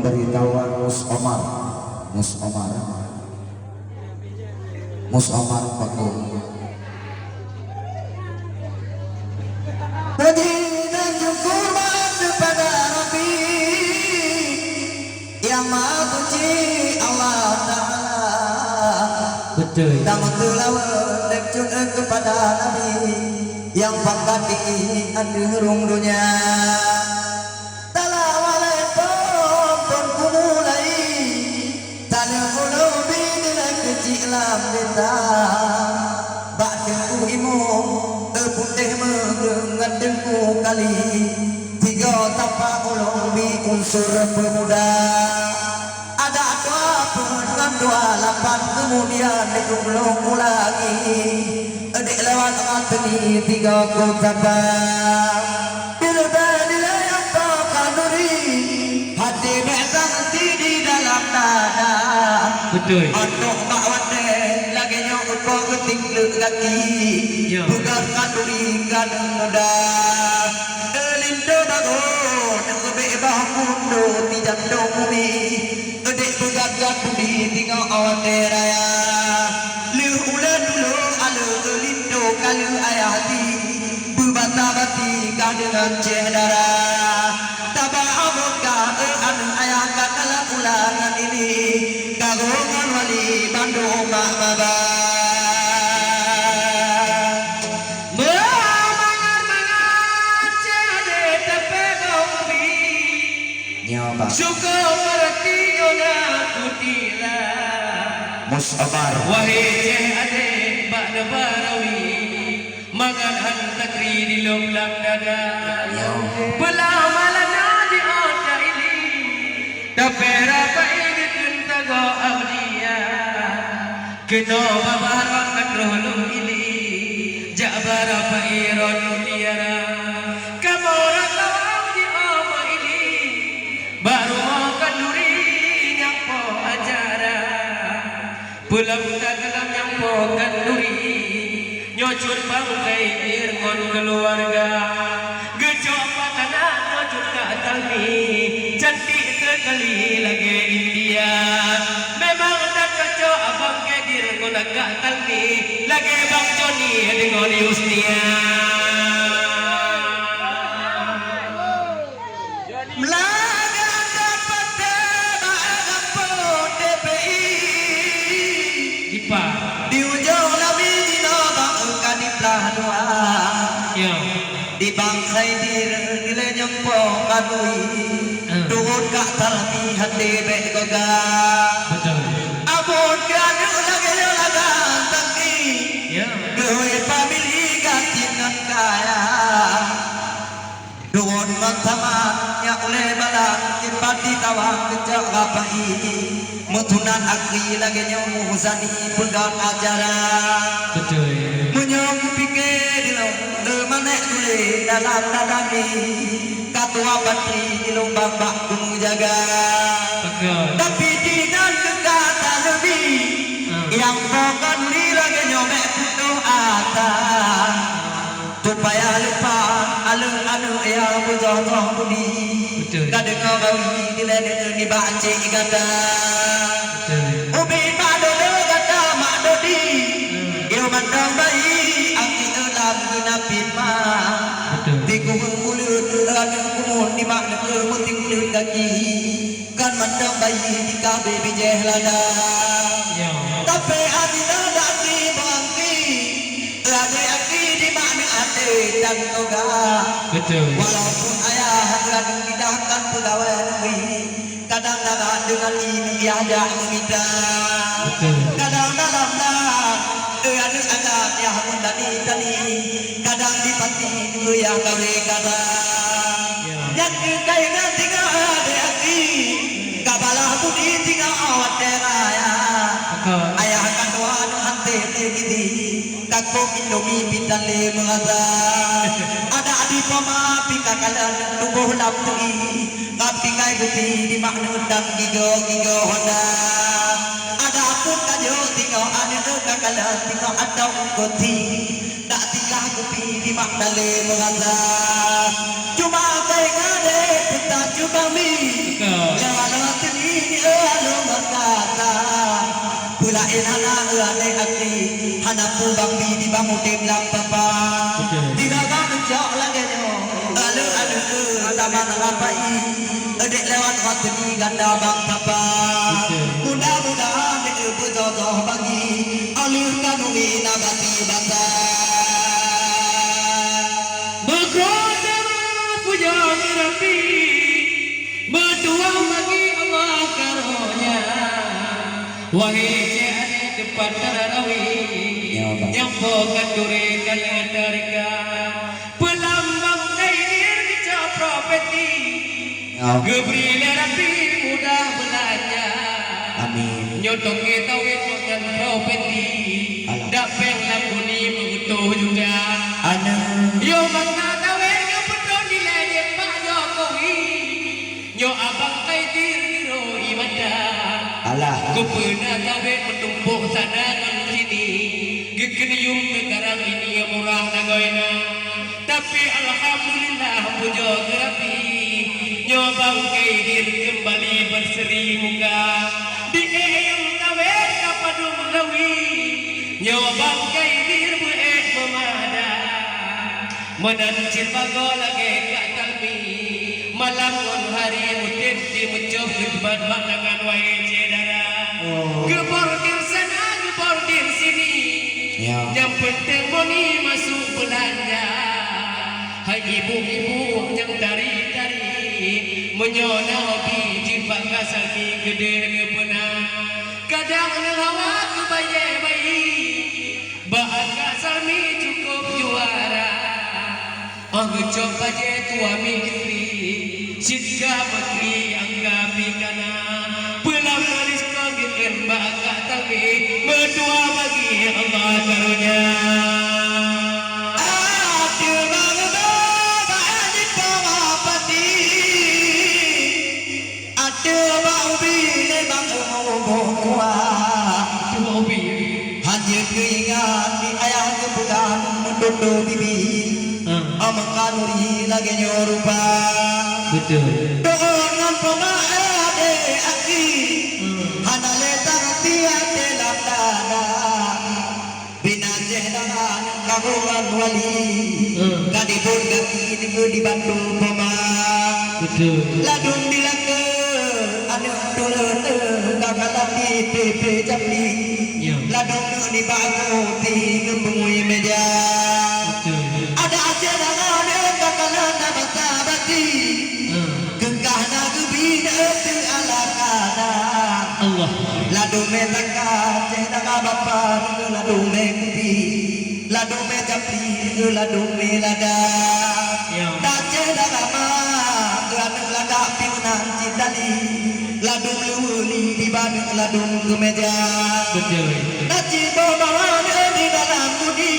pemberitahuan Mus Omar Pakung. Puji dan syukur kepada Rabbi yang Maha Suci Allah Ta'ala. Betul. Tamatullah lecun kepada Nabi yang pangkat tinggi andirung dunia. Assalamualaikum pun kumulai tanya mulu bila kecilam beta bakda imum terputih mengengat dengku kali tiga tapak ulung bi unsur pemuda. Ada dua dengan 28 kemudian dikulung ulangi adik lewat ngateni 3 kota bila bila yang kanuri hati mesang di dalam dada. Betul. Untuk mak wate lagi nyokot kau ketik lagi bukan kanuri kadang muda lindo bago nengbe bahundo tidak domumi adik bukan budi tinggal awan raya liu ulan dulu alu lindo kalu ayah di berbata bati kau dengan cedera tabah abot kau anu ayah katalah ulangan ini kagungan wali Bandung mak maba. Syukur berarti orang kutila Mus Omar wahai ceh adik bak barawi makan hantakri di lublang dada pelamalana di otak ini tapi rapa ini kentago abdia kena babaran katrolum ini jabar apa iron mutiara kamu ratau di oma ini baru makan duri yang po acara pulang dalam yang po kanduri nyocur bangkai irngon keluarga gejok makanan nyocur katalmi cantik sekali lagi India memang tak kacau abang kedir ngolak katalmi lagi bang Joni dengan Yusnia di ujung Nabi dino bang kadiplah doa di bangkai dile nyempo kadui turun kak talbi hati bek goga abon kan lagi lagan tangki duit family gantian kaya duon mantaman ya oleh balang tipati tawang kejak rapai mutunan akhi lagi nyomu zani pegang ajaran betul menyong pikir dilo manek dule dalam dadami katua batri di lombang bak kumu jaga tapi di dan kekata lebih yang pokan di lagi nyomek putuh atas supaya lupa alu ya bujoh budi kadang ngawi di ledeng di bancik kata ubi pado kata mak dodi eu mandang bayi aki elam ginapit ma tiku mulut ladeng kumun di mak negeri muting mulut kaki kan mandang bayi di kabe bijeh lada tapi adina daki bangki lagi aki di mak ate dan toga walaupun ayah ladeng didahkan pegawai negeri kadang-kadang dengan ini ada kita kadang-kadang dengan anak yang mendani kadang dipati dulu yang gawe kata yang kai nanti ada aki kabalah budi tinggal awat deraya ayah akan doa hante begini kakko indomie pitale mengata ada adi pama pikakalan tubuh lapui tapi ngai beti di makna undang gigo honda ada pun kajo tinggal ada kakalan tinggal ada ukoti tak tinggal kupi di makna le mengata cuma kai ngade putar juga mi lewat kamu timlang papa Diraga menjauh lagi nyo Alu ke taman rapai Adik lewat hati ganda bang papa Mudah-mudahan dia berjodoh bagi Alu kanungi nabati bangsa Berkota puja Rabbi Berdoa bagi Allah karunia Wahai cahaya depan tarawi Yang pokan durikan edarika Pelambang kaidir kita profeti Gebril Rabbi mudah belanja Amin Nyotong kita dengan profeti Dapeng lakuni mengutuh juga Yo bangga tawe kebetulan nilai dia Pak Jokowi Yo abang kaidir biro ibadah Allah Ku pernah tawe menumpuk sana kan sini Gekenium sekarang ini yang murah nagoina Tapi alhamdulillah puja Rabbi Yo bang kaidir kembali berseri muka Di yang tawe kapadung lawi Yo bang kaidir buek memada Menancil bago lagi kat talmi Malangon hari mutin di muncul khidmat makangan wahai cedara Gebordir sana, gebordir sini Yang penting boni masuk belanja Hai ibu-ibu yang dari-dari Menyona hobi jimpak kasami gede kepenang Kadang nelawa kebayi-bayi Bahan kasami cukup juara Aku coba je tua mikri Sidka menteri angka pikana Pelam manis kongin baka tapi Berdua bagi Allah karunia Ada bangga bagi pawapati Ada baubi memang umur kuat Tuhobi Hanya keingat di ayah kepegang mendodo bibi Amakanuri lagi nyorupa Betul Dengan pemaade aki Hana letang tiade lamdana Bina jenangan kagungan wali Kadibun gaki di Bandung pema Betul Ladung bilang ke Anak tulen Kakalan di PP Japli Ladung di bangku Tiga pengui meja Ada ajaran kakalan bangsa bati Gengkah nagu bina tu ala kana Allah Ladu me taka cehda bapa ladu me kupi Ladu me japri ladu me lada Da cehda ma anu lada piunan cindali Ladu luli di banu ladu ke meja Betul Naci bawa di dalam budi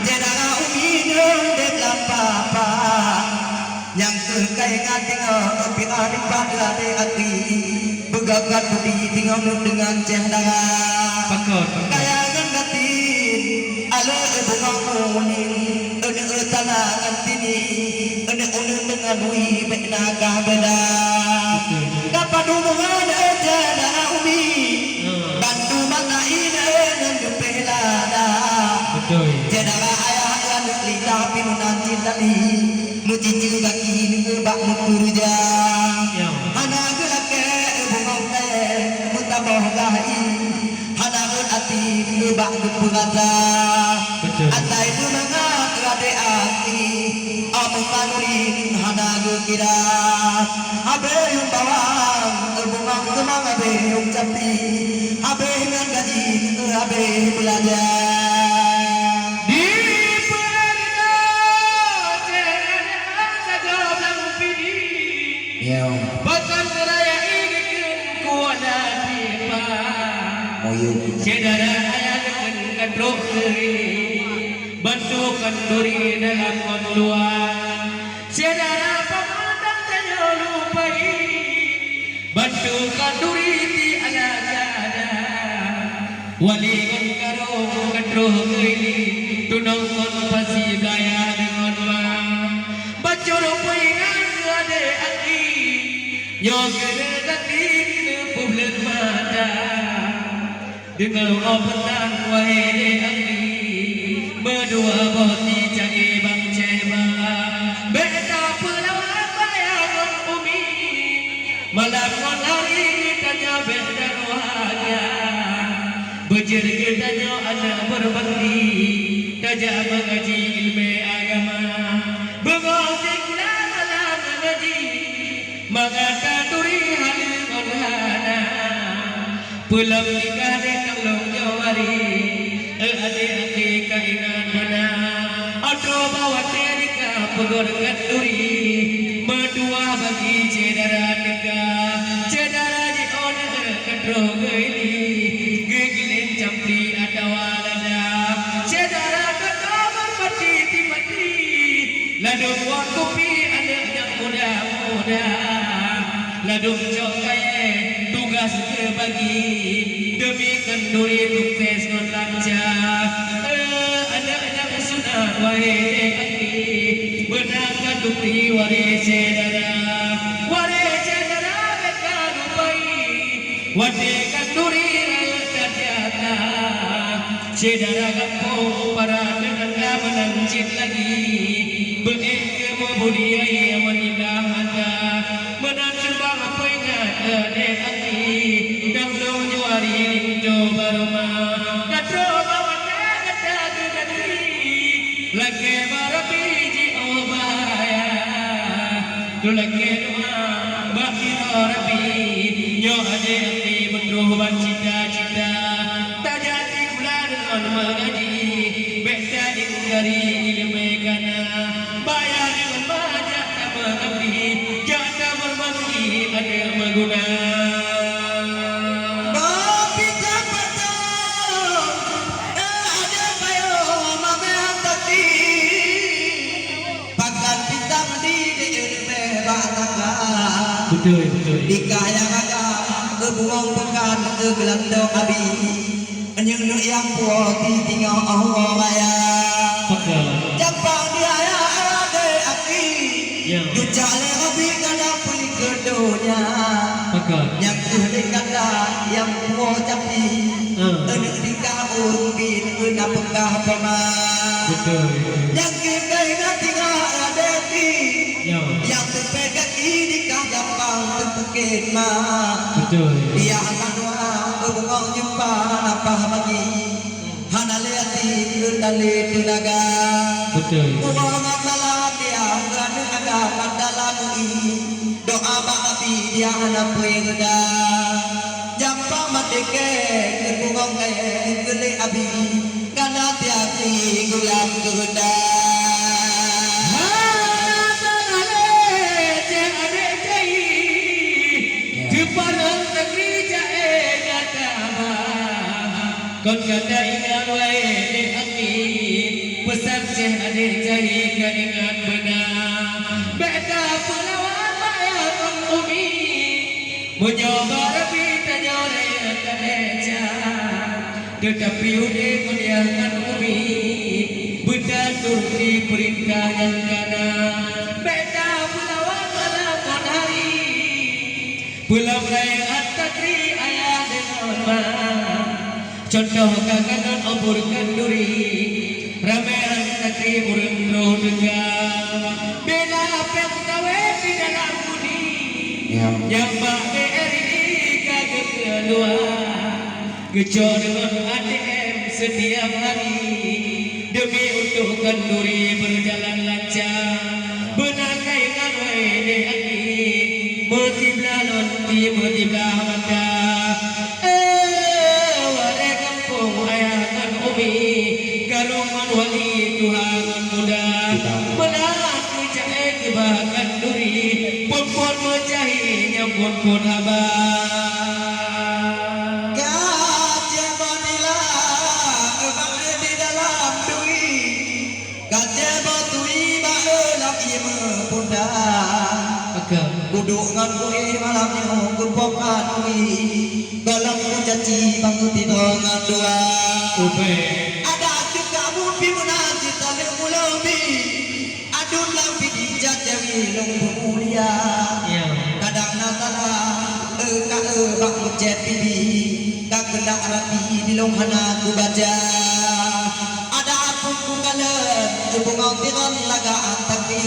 Cehda umi de papa Yang kekainan tinggal Pihari pada hati Begagat budi tinggal dengan cendera Pakot Kayangan gatin Ala bunga kuning Ada tanah ngantini Ada ulun dengan ui Beknaga beda Dapat hubungan cendera umi Bantu mata ina Dan kepelada Betul Cendera ayah dan lidah pinunan cintali Mucici kaki bak mukurja Hana gelake bungong kaya Mutaboh gahi Hana gelati bak gepurata Atai tu mga kerade aki Amung kanurin hana gekira Abe yung bawang Bungong kemang abe yung capi Abe dengan gaji Abe belajar Bahkan raya ingin kuada tiba Cedara ayah dengan kadrok Bantu kanduri dalam keluar Cedara pemandang tanya lupai Bantu kanduri di ala jada Wali kon karo kadrok ini Tunong kon pasi gaya dengan wang Bacor poingan ada aki Yogene dati publik mata Dengan obetan wahai aki berdua boti cari bang ceba beda pelawan bayangan umi malam hari tanya beda rohanya Bujur gedanya anak berbakti Tajak mengaji ilmu agama Bengotiklah malam mengaji Mengata turi halil konhana Pulang nikah di tolong jawari Adik-adik kaingan mana Ado bawa nikah pegur kenduri Medua bagi cedera nikah Cedera di ona kedro gini Gigilin campli ada walada Cedera kedamar mati Ladung wak kopi anaknya muda-muda Ladung jok kaya tugas kebagi Demi kenduri tukses kontakca Anaknya sunat wahai akhi Benangkan dukri wari cedera Wari cedera mereka lupai Wadi kenduri terjata Cedera kampung para tetangga menanjit lagi Beek kemudian menindah ada Menanjubang apa ingat adik hati Dan dong juari linjo baruma Kadro bawa kata gedari Lagi barapi oh bahaya Tu lagi doa bagi rapi Nyo adik hati berdua cita-cita Tak jadi gula dengan mengaji Beda dari ilmu kana Bayar dengan banyak tak mengerti Janda berbakti ada mengguna Kopi jabatan ada kayo mamang tati Pakan pisang di ilmu bataka Betul Di kaya kaga kebuang pekan kegelandong abi Anyang nu yang puati tinggal Allah raya Jambang dia ya ada aki Ducale abi kada puli kedonya Yang kehlikada yang puo capi Enek di kaun bin ena pekah pema Yang kikai nanti ada di Yang terpegaki di kajambang terpekit ma Dia akan doa kebungong jumpa apa bagi Hana liati kendali tunaga Uang masalah dia kerana ada pada mui Doa bakapi dia anak pueda Jampa matike kebungong kaya kele abi Karena tiapi gulam keunda Kon kata ingat wae di hati Pesan ceh adik cari keingat benar Beda pelawan bayangan umi Menyoba rapi tanya oleh kadeja Tetapi udah kuliahkan umi Benda turun perintah yang kana Beda pelawan malam hari Pulau raya at-takri ayah dengan mah Contoh kaganan obor kenduri Ramean takri urang roh degang Bela apa yang tawe di dalam budi Yang bak BRI kagak keluar Gecor dengan ATM setiap hari Demi untuk kenduri berjalan lancar Benar kaingan wae de aki Mertiblah lonti mertiblah mata Galungan wali Tuhan muda Menang kejahit kebahagiaan duri Pun mencahinya pun habar Kaca banilah Kebangga di dalam duri Kaca batui Baelah ia mempuda Duduk dengan kue malamnya Kupokan kue Galang kucaci Bangun tidur dengan dua Ada juga mumpi menanti Tali mulabi Adun lampi dijat Jawi long mulia Kadang natala bak muncet bibi Kak kendak rapi Di long hana ku baca Ada pun ku kala dengan lagaan tapi